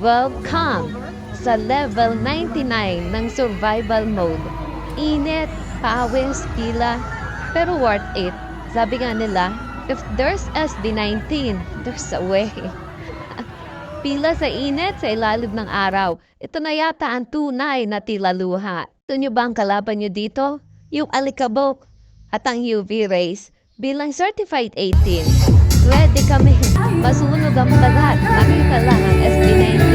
Welcome sa level 99 ng survival mode. Init, pawis, pila, pero worth it. Sabi nga nila, if there's SD19, there's a way. Pila sa init sa ilalim ng araw. Ito na yata ang tunay na tila luha. Ito nyo ba ang kalaban nyo dito? Yung alikabok at ang UV rays. Bilang certified 18, ready kami. Masunog ang kagat. Nakita lang ang SD19.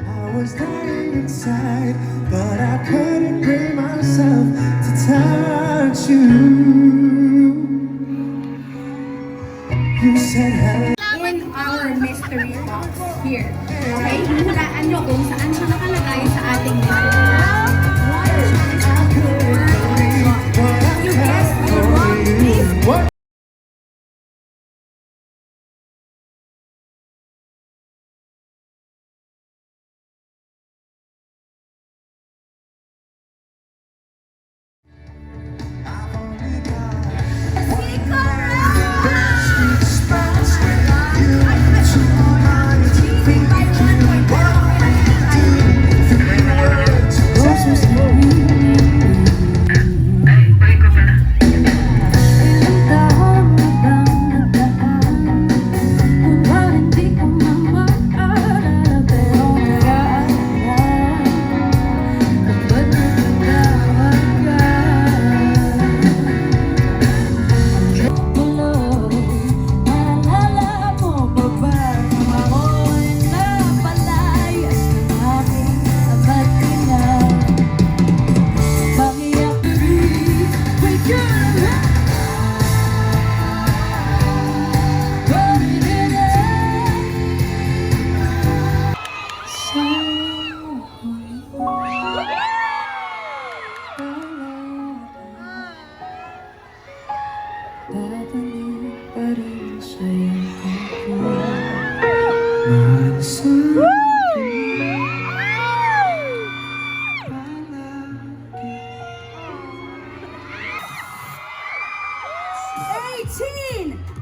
I was dying inside, but I couldn't bring myself to touch you. You said hello. In our mystery box here. Okay? Hulaan nyo kung saan siya nakalagay sa ating mystery box. You guessed the wrong place.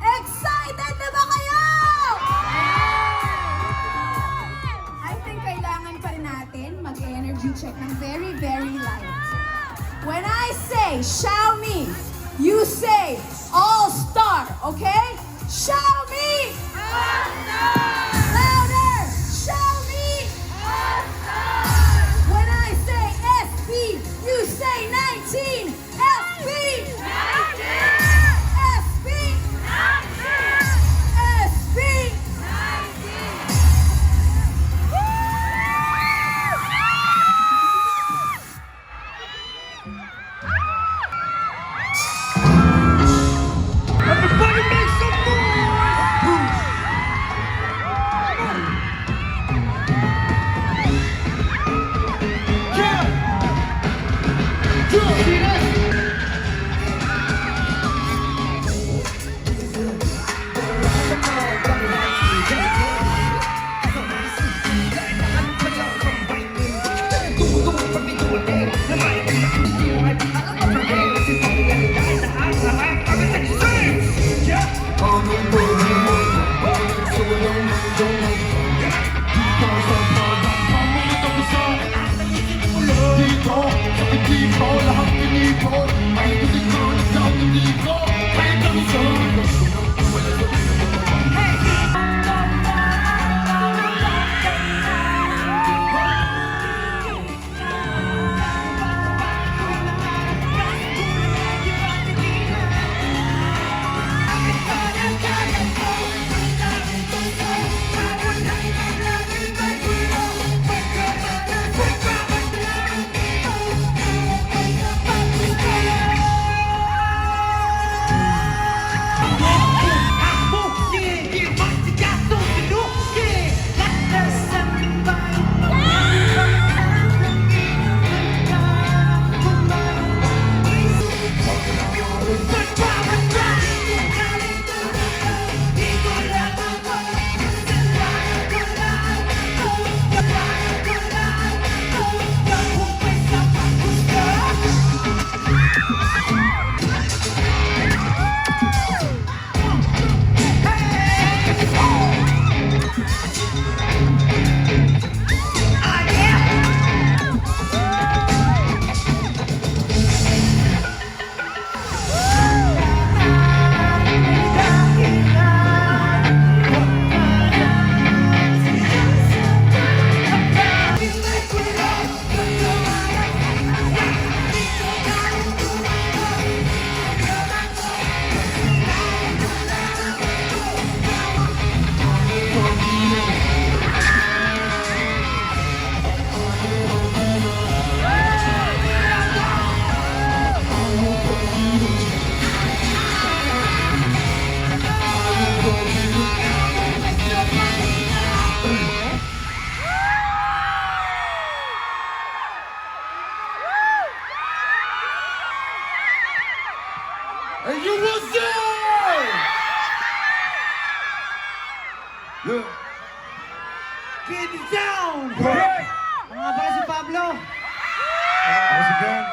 Excited na ba kayo? I think kailangan pa rin natin mag-energy check ng very, very light. When I say, show me, you say, all-star, okay? Show me! All-star! Louder! Show me! All-star! When I say SB, you say 19! SB! 19! Everybody make some noise! Yeah. Get down! Mga pala si Pablo. Once again.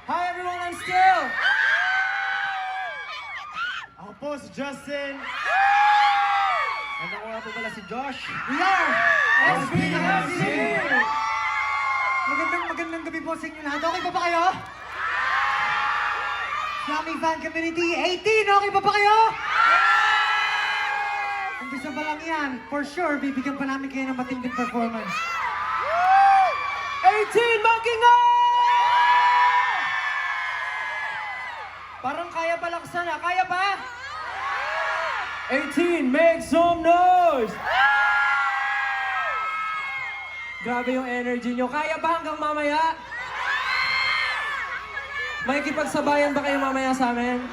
Hi everyone, I'm Still. Ako po si Justin. And ako nga po pala si Josh. We are SBFC! Magandang gabi po sa inyo lahat. Okay pa ba kayo? Flaming Fan Community 18, okay pa ba kayo? Umpisa pa lang yan. For sure, bibigyan pa namin kayo ng matinding performance. 18, Monkey Up! Parang kaya pa laksan ah. Kaya pa? 18, make some noise! Grabe yung energy nyo. Kaya ba hanggang mamaya? Makikipagsabayan ba kayo mamaya sa amin?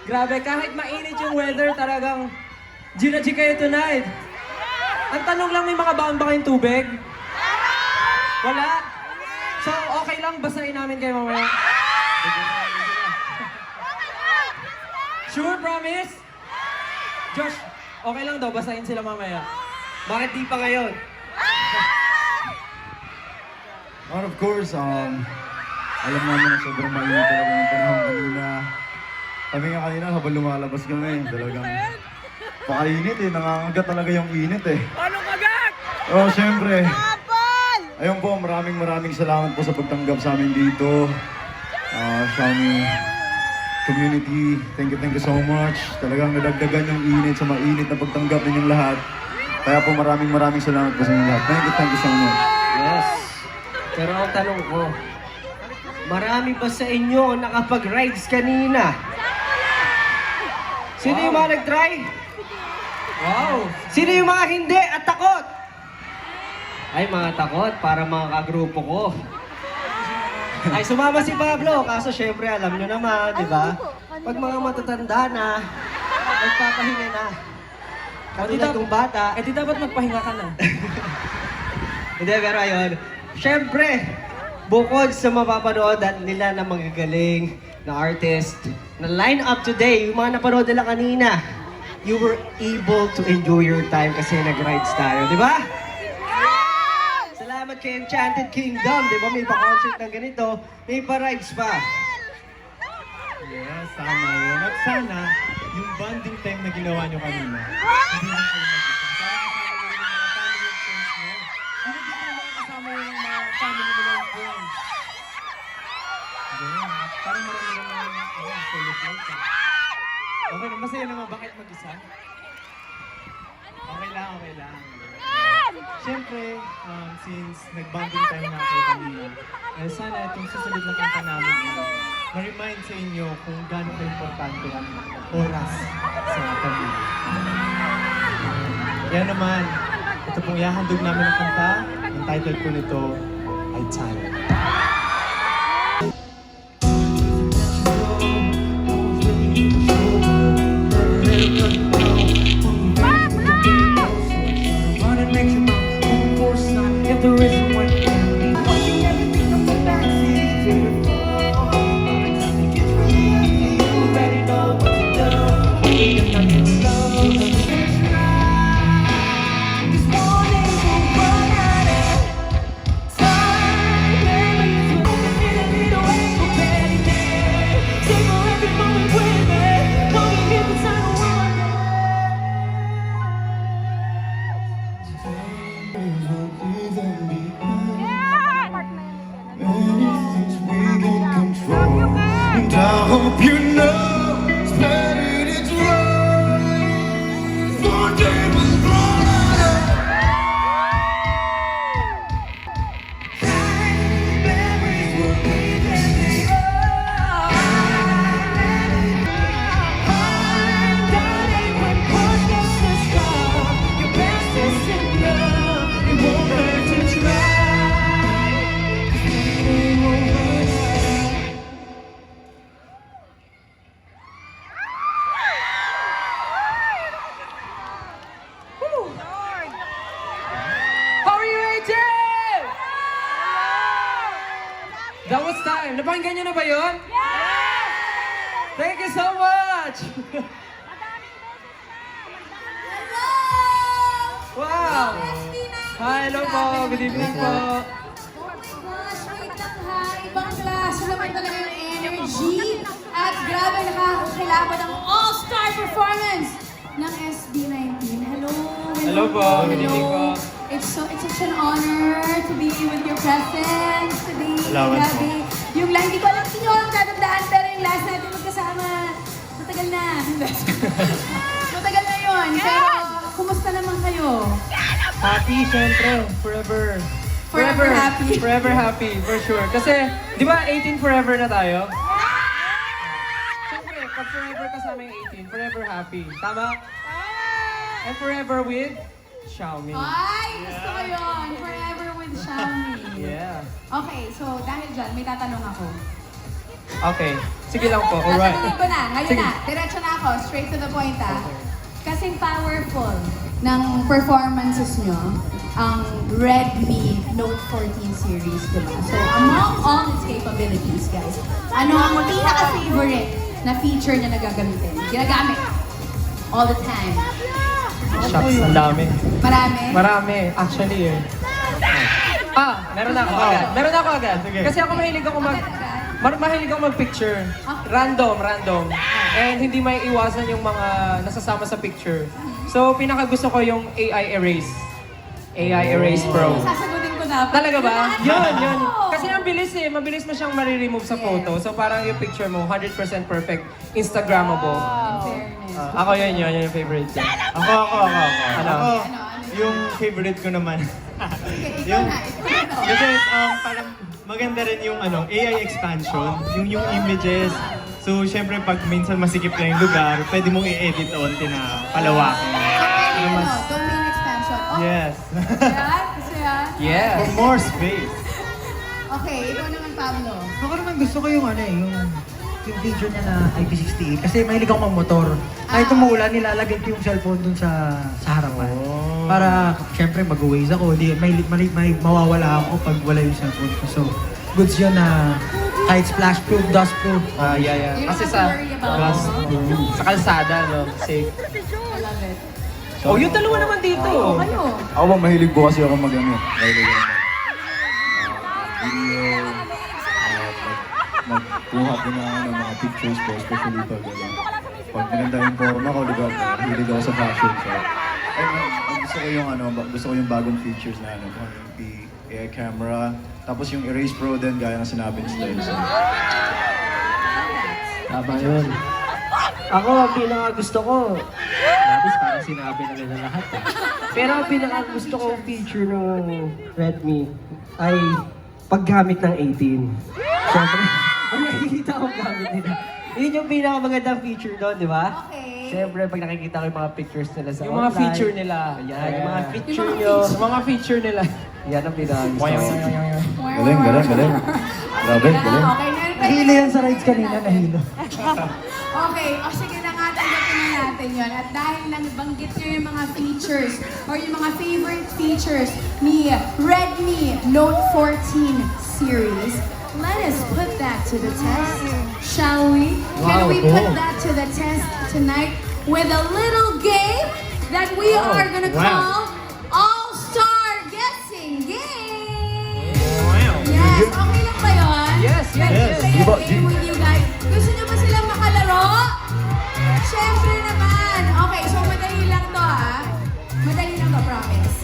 Grabe, kahit mainit yung weather, talagang G kayo tonight. Ang tanong lang, may makabaon ba kayong tubig? Wala? So, okay lang, basahin namin kayo mamaya. Sure, promise? Josh, okay lang daw, basahin sila mamaya. Bakit di pa ngayon? And of course, alam namin na sobrang mainit talaga yung panahon kanina. Kami nga kanina habang lumalabas kami, talagang pakainit eh, nangangagat talaga yung init eh. Anong kagat? Oh, syempre. Apple! Ayun po, maraming salamat po sa pagtanggap sa amin dito. Xiaomi community, thank you so much. Talagang nadagdagan yung init sa mainit na pagtanggap ninyong lahat. Kaya po maraming salamat po sa inyo lahat. Thank you so much. Yes. Pero ang tanong ko, marami ba sa inyo ang nakapag-rides kanina? Sino yung mga nag-try? Wow! Sino yung mga hindi at takot? Ay, mga takot, para mga kagrupo ko. Ay, sumama si Pablo, kaso syempre alam nyo naman, di ba? Pag mga matatanda na, nagpapahinga na. Katulad kong bata. Eh di dapat magpahinga ka na. Hindi, pero ayun. Siyempre, bukod sa mapapanood at nila na magagaling na artist, na line up today, yung mga napanood nila kanina, you were able to enjoy your time kasi nag-rides tayo, di ba? Salamat kay Enchanted Kingdom, di ba? May pa-concert ng ganito, may pa-rides pa. Yes, tama yun. At sana, yung bonding time na ginawa nyo kanina, hindi na kayo mag-isa. Sana kasama nyo yung mga family mo ng friends. Hindi na, parang marami naman solo flight ka. Okay, masaya naman. Bakit mag-isa? Okay lang. Siyempre, since nag-bonding time na kayo kanina, sana itong susunod na kanta namin ma-remind sa inyo kung gaano ka-importante ang oras sa pamilya. Kaya naman, ito pong ihahandog namin ang kanta. Ang title po nito ay Time. And I hope you know it's better it's right. One day we'll run memories will be there. Darling, when push gets to shove, your best is in love. It won't hurt to try. That was time. Napakinggan nyo na ba yun? Thank you so much! Wow! Hi, hello po. Good evening po. Oh my gosh, wait lang ha. Ibang klase naman talaga yung energy. At grabe nakakakilabot ang all-star performance ng SB19. Hello. Hello po. Good evening po. It's such an honor to be with your presence today. Salamat po. Grabe. Yung lang, hindi ko alam kung yung tatandaan, pero yung last natin magkasama, matagal na. Matagal na yun. Pero, kumusta naman kayo? Happy, syempre. Forever. Forever happy. Forever happy, for sure. Kasi, di ba 18 forever na tayo? Syempre, pag forever kasama yung 18, forever happy. Tama? And forever with Xiaomi. Ay, gusto ko yun. Forever with Xiaomi. Yeah. Okay, so dahil dyan, may tatanong ako. Okay. Sige lang po. Alright. Tatanungin ko na. Ngayon Sige. na. Diretso na ako. Straight to the point ah. Kasing powerful ng performances nyo ang Redmi Note 14 series, diba? So, among all its capabilities, guys, ano ang pinaka-favorite na feature na nagagamitin? Ginagamit. All the time. Shucks, ang dami. Marami? Marami, actually eh. Meron na ako agad. Meron na ako agad. Kasi ako mahilig ako mahilig ako mag-picture. Random. And hindi may iwasan yung mga nasasama sa picture. So, pinaka gusto ko yung AI Erase. AI Erase Pro. Sasagutin ko dapat. Talaga ba? Yun. Yun. Kasi ang bilis eh. Mabilis mo siyang mariremove sa photo. So, parang yung picture mo, 100% perfect. Instagrammable. Fairness. Ako yun yung favorite ko. Ako. Ano? Ako, yung favorite ko naman. Sige, ikaw na. Kasi parang maganda rin yung AI expansion, yung images. So, syempre, pag minsan masikip lang yung lugar, pwede mong i-edit onti na palawakin. Domain expansion. Oh, Yes. yan? Gusto yan? Yes. For more space. Okay, ikaw naman, Pablo. Ako naman gusto ko yung yung feature niya na IP68 kasi mahilig ako mag-motor. Kahit umuulan, nilalagay ko yung cellphone dun sa harapan. Para, syempre, mag-waze ako. May mawawala ako pag wala yung cellphone ko. So, goods yun na kahit splash-proof, dust-proof. Yeah. You don't Kasi have to worry about it. sa kalsada, no? Safe. I love it. Oh, yung dalawa naman dito. Kayo? Ako ba, mahilig po kasi ako mag-ano. Mahilig ako video, magkuha din ng mga pictures po, especially pag maganda yung forma ko, diba, mahilig ako sa fashion. So, gusto ko yung bagong features na yung AI camera, tapos yung Erase Pro din, gaya ng sinabi ni Style. So, Tama yun. Ako, ang pinaka gusto ko, labis parang sinabi na nila lahat. Pero ang pinaka gusto kong feature ng Redmi ay paggamit ng 18. Siyempre, ang nakikita ko gamit nila. Yun yung pinaka magandang feature doon, di ba? Okay. Siyempre, pag nakikita ko yung mga pictures nila sa Yung mga online. feature nila. Yan, yung mga feature Yung mga nyo. Yung mga feature nila. Yan ang pinaka gusto ko. galing. Grabe, galing. Okay, Nahilo yan sa rides kanina, nahilo. Okay, o sige na nga, tanggapin na natin yun. At dahil nabanggit nyo yung mga features or yung mga favorite features ni Redmi Note 14 series, let us put that to the test, shall we? Can we put that to the test tonight with a little game that we are gonna call All-Star Guessing Game? Yes, okay lang ba yun? Yes. Play a game with you guys. Gusto nyo ba silang makalaro? Siyempre naman. Okay, so madali lang to Madali lang to, promise.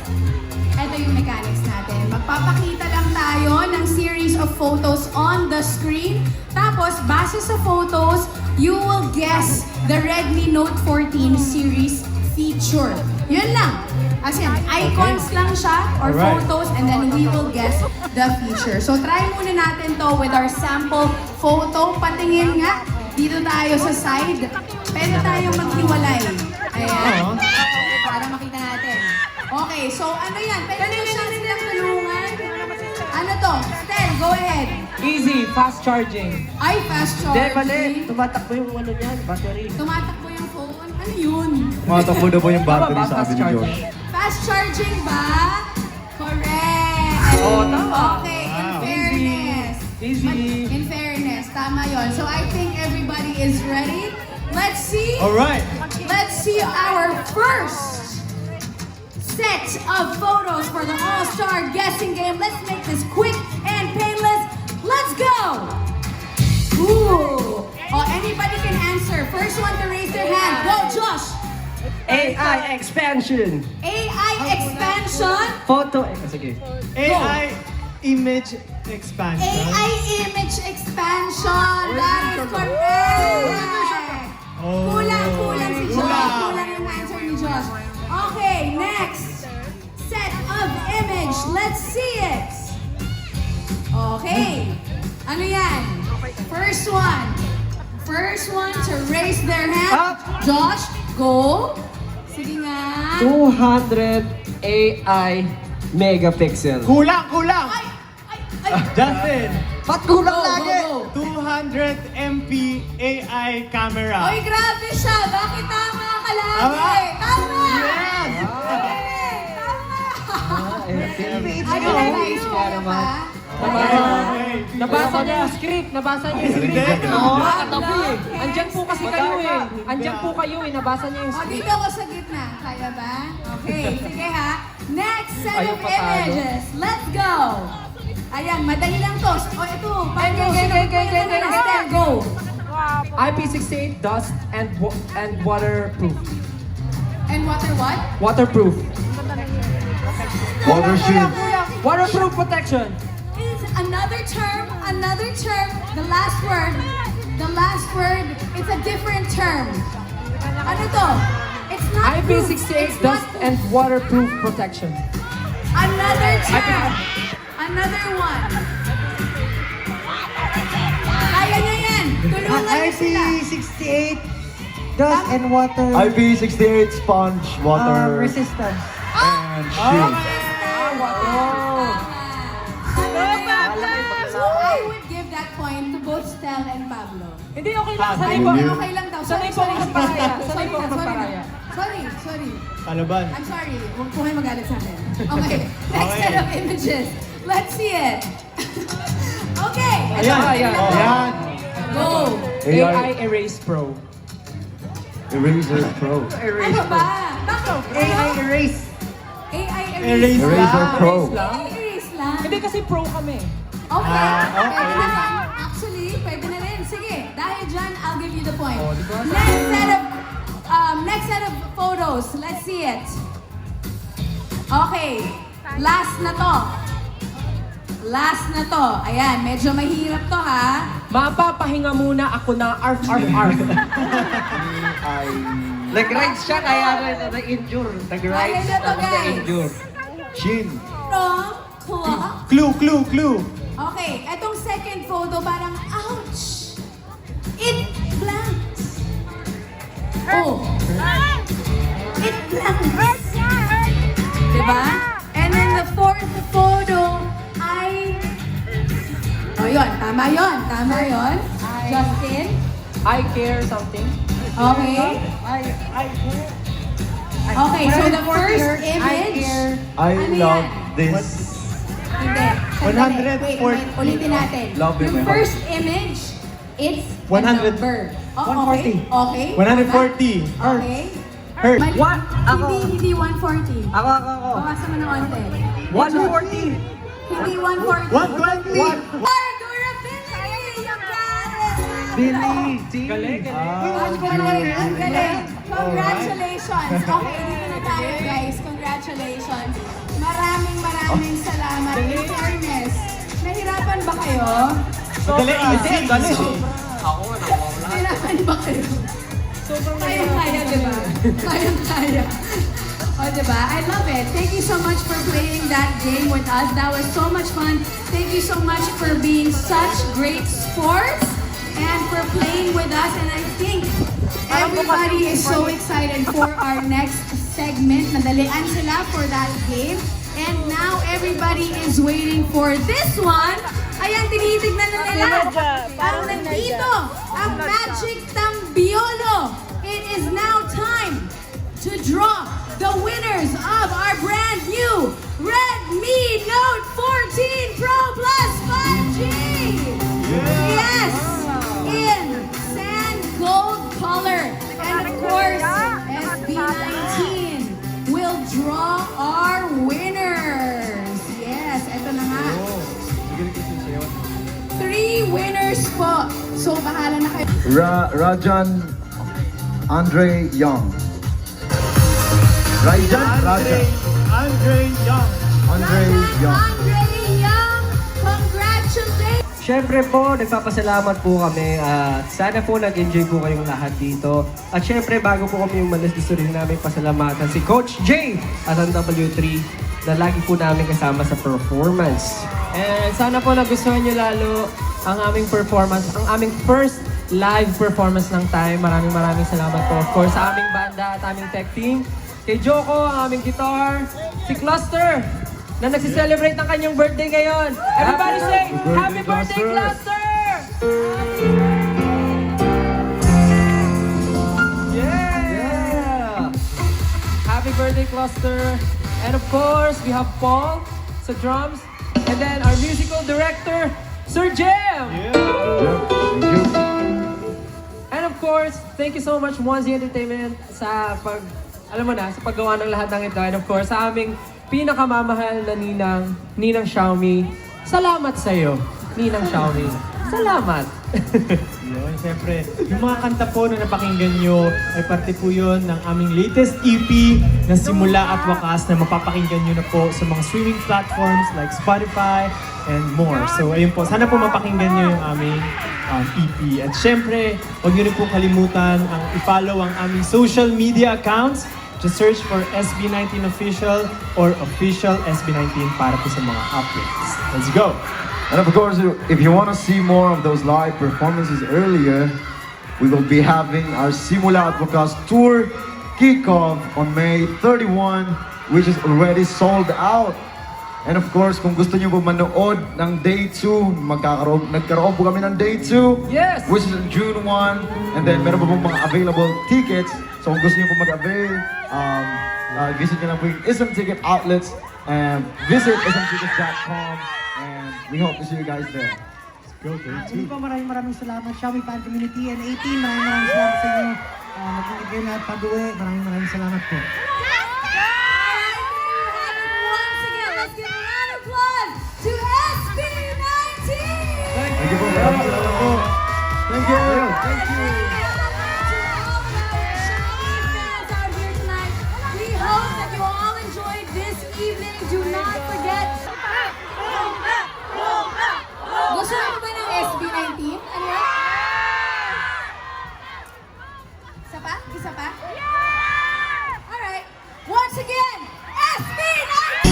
Ito yung mechanics natin. Magpapakita lang tayo ng series of photos on the screen. Tapos, base sa photos, you will guess the Redmi Note 14 series feature. Yun lang. As in, icons lang siya or photos and then we will guess the feature. So try muna natin to with our sample photo. Patingin nga. Dito tayo sa side. Pwede tayong maghiwalay. Ayan. Para makita natin. Okay, so ano yan? Pwede nyo silang tulungan. Ano to? Stel, go ahead. Easy, fast charging. Ay, fast Hindi, mali. charging. Tumatakbo yung niyan, battery. Tumatakbo yung phone. Ano yun? Matakbo na po yung battery Tama ba, sa fast akin ni charging? Josh. Fast charging ba? Correct! Oo, tama. Okay, in fairness. Easy. In fairness, tama yon. So I think everybody is ready. Let's see. Alright. Let's see our first set of photos for the All-Star Guessing Game. Let's make this quick and painless. Let's go! Ooh! Oh, anybody can answer. First one to raise their hand. Go, Josh! AI expansion. AI expansion. Photo, sige. AI image expansion. AI image expansion. That is correct. Kulang si Josh. Kulang yung answer ni Josh. Okay, next. Set of image. Let's see it. Okay. Ano yan? First one. First one to raise their hand. Up. Josh, go. Sige nga. 200 AI megapixel. Kulang! Ay! Ay! Justin! Ba't kulang Go, lagi? go, go. 200 MP AI camera. Oy, grabe siya. Bakit tama ka lagi? Tama. Tama! Yes! Okay, tama! Ano Ano na yung Kaya naman. Nabasa niya yung script, nabasa niya yung script. Hindi. Oo, katabi eh. Andyan po kasi kayo eh. Andyan po kayo eh, nabasa niya yung O, script. dito ako sa gitna. Kaya ba? Okay, sige ha. Next set Ayaw of patalo. images. Let's go! Ayan, madali lang to. O, ito. Go! IP68 dust and waterproof. And what? Waterproof. Water shield. Waterproof protection. Is another term, the last word, it's a different term. Ano to? It's not proof. IP68 It's not dust and waterproof protection. another term. Another one. Kaya nyo yan. Tulungan nyo sila. IP68 dust and water IP68 sponge water resistance. and shield. So I would give that point to both Stel and Pablo. Hindi, okay lang. Ay, Sanay po. okay lang daw. Sanay po ako magparaya. Sanay po ako magparaya. Sorry. Palaban. I'm sorry. Huwag po kayo magalit sa akin. Okay. Next set of images. Let's see it. Okay. Ayan. Ayan. Go. AI Erase Pro. Eraser Pro. Ano ba? Bakit? AI erase. AI Erase erase. Eraser Pro. Erase lang. Hindi kasi pro kami. Okay. okay. Pwede na rin. Actually, pwede na rin. Sige. Dahil dyan, I'll give you the point. Oh, di ba? Next set of photos. Let's see it. Okay. Last na to. Ayan, medyo mahirap to ha. Mapapahinga muna ako na arf. Nag-rides siya kaya na-injure. Nag-rides Ayun na to, guys. na-injure. Chin. From clock. Clue. Okay, etong second photo parang, ouch! It blanks. Oh. It blanks. Diba? And then the fourth photo ay... Oh, yun. Tama yun. Justin? I care something. Okay. Okay, so the first image... I Ano love yan? this. Hindi. 140. Wait, ulitin natin. Love it, Yung man. first image, it's 100. a number. Oh, okay. 140. Okay. Hertz. Mali. What? Ako. Hindi 140. Ako. Bawasan mo ng onte. 140. Hindi 140. 120. More durability! You got it! Billy. Galing. Ang galing. Congratulations. Okay, dito na tayo guys. Congratulations. Maraming salamat. In fairness, nahirapan ba kayo? Madali, easy. Nahirapan ba kayo? Kaya, diba? Kaya. Oh, diba? I love it. Thank you so much for playing that game with us. That was so much fun. Thank you so much for being such great sports and for playing with us. And I think everybody is so excited for our next segment. Nadalian sila for that game. And now everybody is waiting for this one. Ayan, tinitignan na nila. Ang nandito, ang Magic Tambiolo. It is now time to draw the winners of our brand new Redmi Note 14 Pro Plus 5G. Yes, in sand gold color. And of course, SB19 will draw po. So, bahala na kayo. Rajan Andre Young. Rajan? Rajan. Andre Young. Andre Young. Andre Young, congratulations! Siyempre po, nagpapasalamat po kami at sana po nag-enjoy po kayong lahat dito. At siyempre, bago po kami umalis, gusto rin namin pasalamatan si Coach J at ang W3 na lagi po namin kasama sa performance. And sana po nagustuhan nyo lalo ang aming performance, ang aming first live performance ng Time. Maraming salamat po. Of course, sa aming banda at aming tech team. Kay Joko, ang aming guitar. Si Cluster, na nagsiselebrate ng kanyang birthday ngayon. Everybody say, Happy birthday, Cluster! Yeah! Happy birthday, Cluster! And of course, we have Paul sa drums. And then our musical director, Sir Jem! Thank you. And of course, thank you so much, Mwanzi Entertainment, sa sa paggawa ng lahat ng ito. And of course, sa aming pinakamamahal na Ninang Xiaomi. Salamat sa'yo, Ninang Xiaomi. Salamat! Yun, siyempre, yung mga kanta po na napakinggan nyo ay parte po yun ng aming latest EP na Simula at Wakas na mapapakinggan nyo na po sa mga streaming platforms like Spotify and more. So ayun po, sana po mapakinggan nyo yung aming EP. At siyempre, huwag nyo rin po kalimutan ang i-follow ang aming social media accounts. Just search for SB19 Official or Official SB19 para po sa mga updates. Let's go! And of course, if you want to see more of those live performances earlier, we will be having our Simula at Wakas tour kickoff on May 31, which is already sold out. And of course, kung gusto niyo po manood ng Day 2, nagkaroon po kami ng Day 2, Yes! which is on June 1. And then meron pa pong mga available tickets. So kung gusto niyo po mag-avail, visit niyo lang po yung Ism Ticket outlets and visit ismtickets.com. And we hope to see you guys there. Muli po maraming salamat Xiaomi fan community and 18. Maraming salamat sa inyo. Nagkinig kayo lahat pag-uwi. Maraming salamat po. Once again, let's give a round of applause to SB19! Thank you po. Maraming salamat po. Thank you. Thank you. We hope that you all enjoyed this evening. Do not forget. Gusto mo ba ng SB19? Ano yan? Isa pa? Isa pa? Alright. Once again, SB19!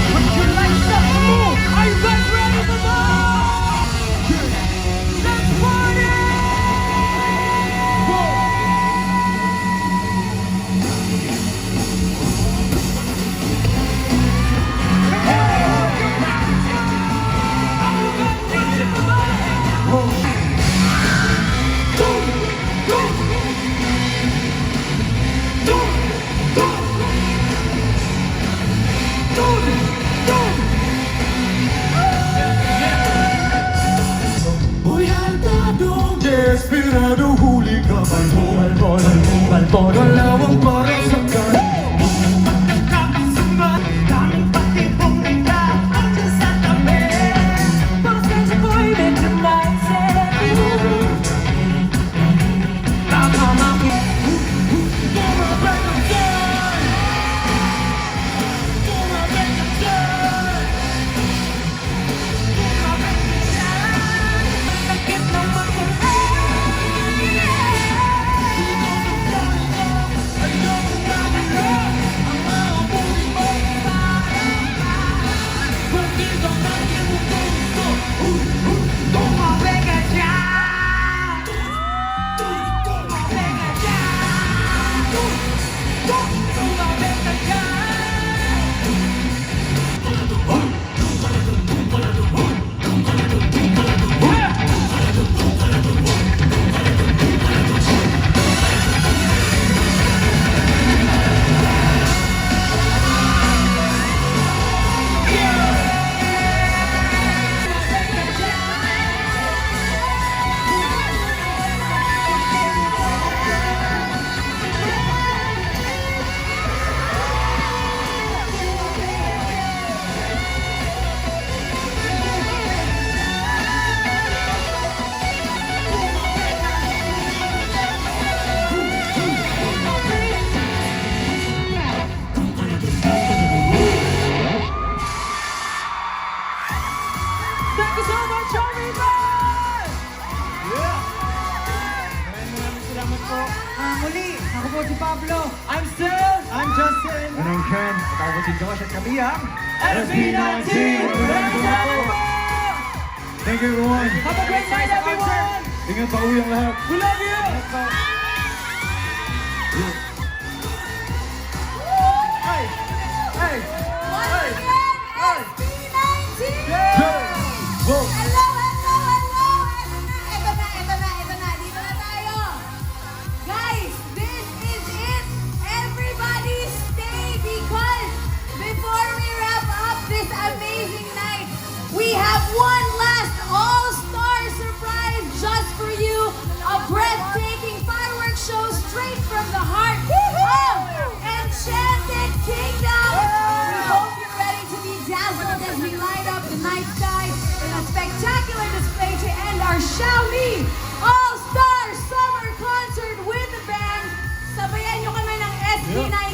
Would you like to move? Are you guys ready to move? much, Xiaomi Band! Maraming salamat po. Muli, ako po si Pablo. I'm Sel! I'm Justin. And I'm Ken. At ako si Josh at kami ang SB19! Maraming salamat po! Thank you everyone. Have a great night, everyone! Ingat pa uwi ang lahat. We love you! Once again, SB19! Whoa. Hello, hello, hello! Ito na. Dito na tayo. Guys, this is it. Everybody stay because before we wrap up this amazing night, we have one last all-star surprise just for you. A breathtaking fireworks show straight from the heart of Enchanted Kingdom. We hope you're ready to be dazzled as we light up the night sky in a spectacular display to end our Xiaomi All-Star Summer Concert with the band. Sabayan nyo kami ng SB19